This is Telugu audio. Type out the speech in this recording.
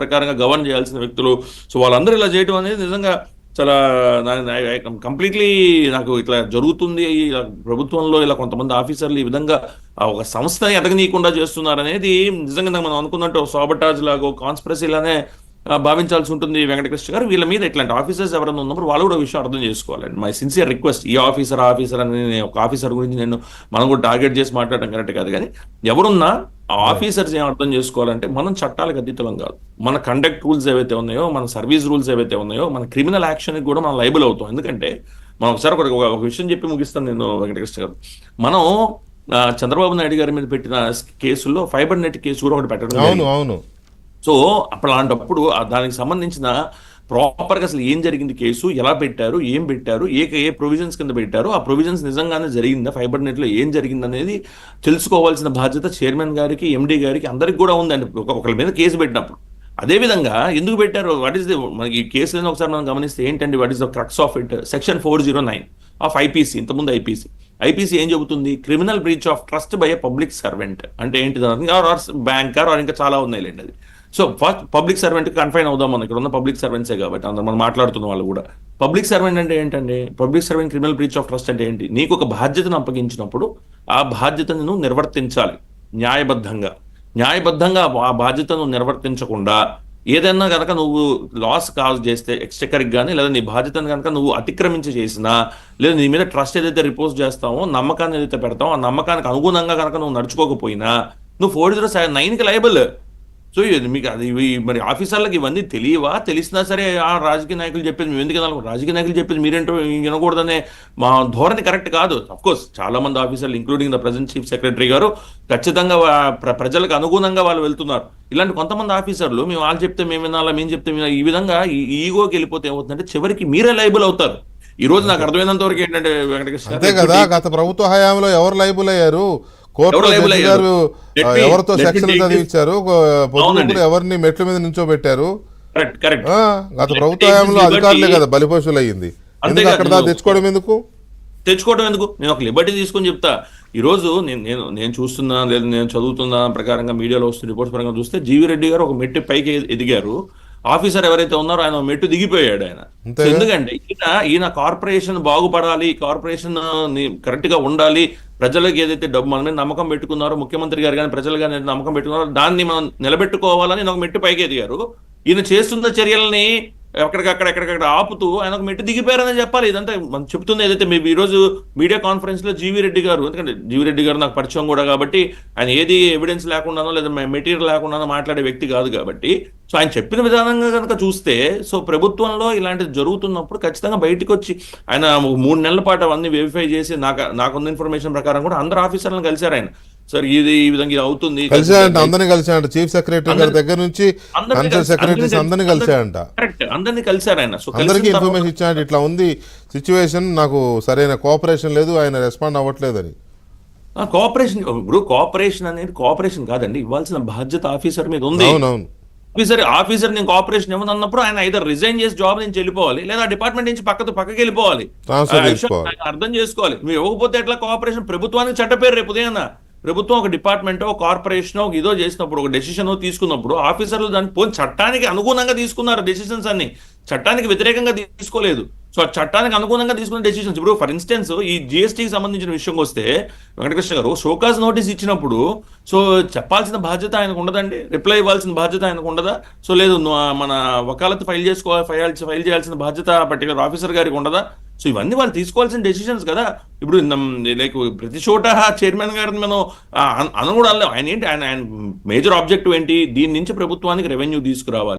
ప్రకారంగా గవర్న్ చేయాల్సిన వ్యక్తులు. సో వాళ్ళందరూ ఇలా చేయడం అనేది నిజంగా చాలా కంప్లీట్లీ నాకు ఇట్లా జరుగుతుంది. ఇలా ప్రభుత్వంలో ఇలా కొంతమంది ఆఫీసర్లు ఈ విధంగా ఒక సంస్థని ఎదగనీయకుండా చేస్తున్నారు అనేది నిజంగా మనం అనుకున్నట్టు సాబటాజ్ లాగో కాన్స్పిరసీ లానే భావించాల్సి ఉంటుంది. వెంకటకృష్ణ గారు వీళ్ళ మీద ఇట్లాంటి ఆఫీసర్స్ ఎవరైనా ఉన్నప్పుడు వాళ్ళు కూడా విషయం అర్థం చేసుకోవాలండి. My sincere request. ఈ ఆఫీసర్ ఆఫీసర్ అని ఒక ఆఫీసర్ గురించి మనం కూడా టార్గెట్ చేసి మాట్లాడడం కరెక్ట్ కాదు, కానీ ఎవరున్నా ఆఫీసర్స్ ఏం అర్థం చేసుకోవాలంటే మనం చట్టాలకు అతీతం కాదు. మన కండక్ట్ రూల్స్ ఏవైతే ఉన్నాయో, మన సర్వీస్ రూల్స్ ఏవైతే ఉన్నాయో, మన క్రిమినల్ యాక్షన్కి కూడా మనం లైబుల్ అవుతాం. ఎందుకంటే మనం ఒకసారి ఒక విషయం చెప్పి ముగిస్తాను నేను వెంకటకృష్ణ గారు. మనం చంద్రబాబు నాయుడు గారి మీద పెట్టిన కేసుల్లో ఫైబర్ నెట్ కేసు కూడా ఒకటి పెట్టడం. సో అప్పుడు అలాంటప్పుడు దానికి సంబంధించిన ప్రాపర్గా అసలు ఏం జరిగింది, కేసు ఎలా పెట్టారు, ఏం పెట్టారు, ఏ ప్రొవిజన్స్ కింద పెట్టారు, ఆ ప్రొవిజన్స్ నిజంగానే జరిగిందా, ఫైబర్ నెట్లో ఏం జరిగింది అనేది తెలుసుకోవాల్సిన బాధ్యత చైర్మన్ గారికి, ఎండీ గారికి, అందరికి కూడా ఉందండి ఒకరి మీద కేసు పెట్టినప్పుడు. అదేవిధంగా ఎందుకు పెట్టారు, వాట్ ఈస్ ది మనకి ఈ కేసులను ఒకసారి మనం గమనిస్తే ఏంటండి, what is the crux of it, section 409 of IPC, ఇంతకుముందు ఐపీసీ ఏం చెబుతుంది, criminal breach of trust by a public servant అంటే ఏంటి, బ్యాంకర్ ఇంకా చాలా ఉన్నాయిలేండి అది. So first public servant confine అవుదాం, మనం ఇక్కడ ఉన్న పబ్లిక్ సర్వెంట్సే కాబట్టి అందరూ మనం మాట్లాడుతున్న వాళ్ళు కూడా. పబ్లిక్ సర్వెంట్ అంటే ఏంటండి, public servant criminal breach of trust అంటే ఏంటి, నీకు ఒక బాధ్యతను అప్పగించినప్పుడు ఆ బాధ్యతను నువ్వు నిర్వర్తించాలి న్యాయబద్ధంగా ఆ బాధ్యతను నిర్వర్తించకుండా ఏదైనా కనుక నువ్వు లాస్ కాజ్ చేస్తే ఎక్స్చెకర్కి కానీ, లేదా నీ బాధ్యతను కనుక నువ్వు అతిక్రమించి చేసినా, లేదా నీ మీద ట్రస్ట్ ఏదైతే రిపోజ్ చేస్తావో, నమ్మకాన్ని ఏదైతే పెడతావో ఆ నమ్మకానికి అనుగుణంగా కనుక నువ్వు నడుచుకోకపోయినా నువ్వు 409కి లయబుల్. సో మీకు అది మరి ఆఫీసర్లకు ఇవన్నీ తెలియవా, తెలిసినా సరే ఆ రాజకీయ నాయకులు చెప్పేది మేము ఎందుకు వినాలి, రాజకీయ నాయకులు చెప్పేది మీరేంటో వినకూడదనే మా ధోరణి కరెక్ట్ కాదు. అఫ్కోర్స్ చాలా మంది ఆఫీసర్లు including the present chief secretary గారు ఖచ్చితంగా ప్రజలకు అనుగుణంగా వాళ్ళు వెళ్తున్నారు. ఇలాంటి కొంతమంది ఆఫీసర్లు మేము వాళ్ళు చెప్తే మేము వినాలా, మేము చెప్తే ఈ విధంగా ఈగోకి వెళ్ళిపోతే ఏమవుతుందంటే చివరికి మీరే లైబుల్ అవుతారు. ఈ రోజు నాకు అర్థమైనంత వరకు ఏంటంటే వెంకటకృష్ణ, అంతే కదా, గత ప్రభుత్వ హయాంలో ఎవరు లైబుల్ అయ్యారు, కోర్టులో గారు ఎవరితో సెక్షన్ చదివించారు, పొద్దున్నప్పుడు ఎవరిని మెట్ల మీద నించోబెట్టారు. గత ప్రభుత్వ హయాంలో అధికారులే కదా బలిపశువులు అయ్యింది. అక్కడ తెచ్చుకోవడం ఎందుకు నేను ఒక లిబర్టీ తీసుకొని చెప్తా. ఈ రోజు నేను చూస్తున్నా లేదా నేను చదువుతున్నా ప్రకారంగా మీడియాలో వస్తున్న రిపోర్ట్స్ ప్రకారం చూస్తే జీవీ రెడ్డి గారు ఒక మెట్టు పైకి ఎదిగారు, ఆఫీసర్ ఎవరైతే ఉన్నారో ఆయన మెట్టు దిగిపోయాడు ఆయన. ఎందుకంటే ఈయన కార్పొరేషన్ బాగుపడాలి, కార్పొరేషన్ కరెక్ట్ గా ఉండాలి, ప్రజలకు ఏదైతే డబ్బు మన మీద నమ్మకం పెట్టుకున్నారో, ముఖ్యమంత్రి గారు కానీ ప్రజలు కానీ నమ్మకం పెట్టుకున్నారో దాన్ని మనం నిలబెట్టుకోవాలని ఒక మెట్టు పైకి ఎదిగారు. ఈయన చేస్తున్న చర్యలని ఎక్కడికక్కడ ఆపుతూ ఆయన ఒక మెట్టు దిగిపోయారని చెప్పాలి. ఇదంతా మనం చెప్తుంది ఏదైతే మేము ఈ రోజు మీడియా కాన్ఫరెన్స్ లో జీవీ రెడ్డి గారు, ఎందుకంటే జీవీ రెడ్డి గారు నాకు పరిచయం కూడా కాబట్టి, ఆయన ఏది ఎవిడెన్స్ లేకుండానో లేదా మెటీరియల్ లేకుండానో మాట్లాడే వ్యక్తి కాదు కాబట్టి, సో ఆయన చెప్పిన విధానంగా కనుక చూస్తే, సో ప్రభుత్వంలో ఇలాంటిది జరుగుతున్నప్పుడు ఖచ్చితంగా బయటకు వచ్చి ఆయన 3 నెలల పాటు అవన్నీ వెరిఫై చేసి నాకున్న ఇన్ఫర్మేషన్ ప్రకారం కూడా అందరు ఆఫీసర్లను కలిశారు ఆయన. సార్ ఇది ఈ విధంగా ఇది అవుతుంది, అందరినీ కలిసాడంట, చీఫ్ సెక్రటరీ గారి దగ్గర నుంచి సెక్రటరీస్ అందరినీ కలిసాడంట, అందరినీ కలిసారు ఆయన. సో అందరికీ ఇన్ఫర్మేషన్ ఇచ్చాడు, ఇట్లా ఉంది సిచ్యువేషన్, నాకు సరైన కోఆపరేషన్ లేదు, ఆయన రెస్పాండ్ అవ్వట్లేదని. కోఆపరేషన్ అనేది కోఆపరేషన్ కాదండి, ఇవ్వాల్సిన బాధ్యత ఆఫీసర్ మీద ఉంది. ఆఫీసర్ నేను కోఆపరేషన్ ఇవ్వను అన్నప్పుడు ఆయన ఐదర్ రిజైన్ చేసి జాబ్ నుంచి వెళ్ళిపోవాలి, లేదా డిపార్ట్మెంట్ నుంచి పక్కకి వెళ్ళిపోవాలి. అర్థం చేసుకోవాలి. మీరు ఇవ్వకపోతే ఎట్లా కోఆపరేషన్, ప్రభుత్వానికి చట్ట పేరు రేపు ఉదయం ప్రభుత్వం ఒక డిపార్ట్మెంట్, ఒక కార్పొరేషన్ ఒక ఇదో చేసినప్పుడు, ఒక డెసిషన్ తీసుకున్నప్పుడు ఆఫీసర్లు దాన్ని చట్టానికి అనుగుణంగా తీసుకున్నారు డెసిషన్స్ అన్ని, చట్టానికి వ్యతిరేకంగా తీసుకోలేదు. సో ఆ చట్టానికి అనుగుణంగా తీసుకున్న డెసిషన్స్. ఇప్పుడు ఫర్ ఇన్స్టెన్స్ ఈ జిఎస్టీకి సంబంధించిన విషయంకి వస్తే వెంకటకృష్ణ గారు షోకాజ్ నోటీస్ ఇచ్చినప్పుడు సో చెప్పాల్సిన బాధ్యత ఆయనకు ఉండదండి, రిప్లై ఇవ్వాల్సిన బాధ్యత ఆయనకు ఉండదా? సో లేదు మన వకాలత్ ఫైల్ చేయాల్సిన బాధ్యత పర్టికులర్ ఆఫీసర్ గారికి ఉండదా? సో ఇవన్నీ వాళ్ళు తీసుకోవాల్సిన డెసిషన్స్ కదా. ఇప్పుడు లైక్ ప్రతి చోట చైర్మన్ గారిని మనం అనకూడదు. ఆయన ఏంటి, ఆయన మేజర్ ఆబ్జెక్టివ్ ఏంటి, దీని నుంచి ప్రభుత్వానికి రెవెన్యూ తీసుకురావాలి.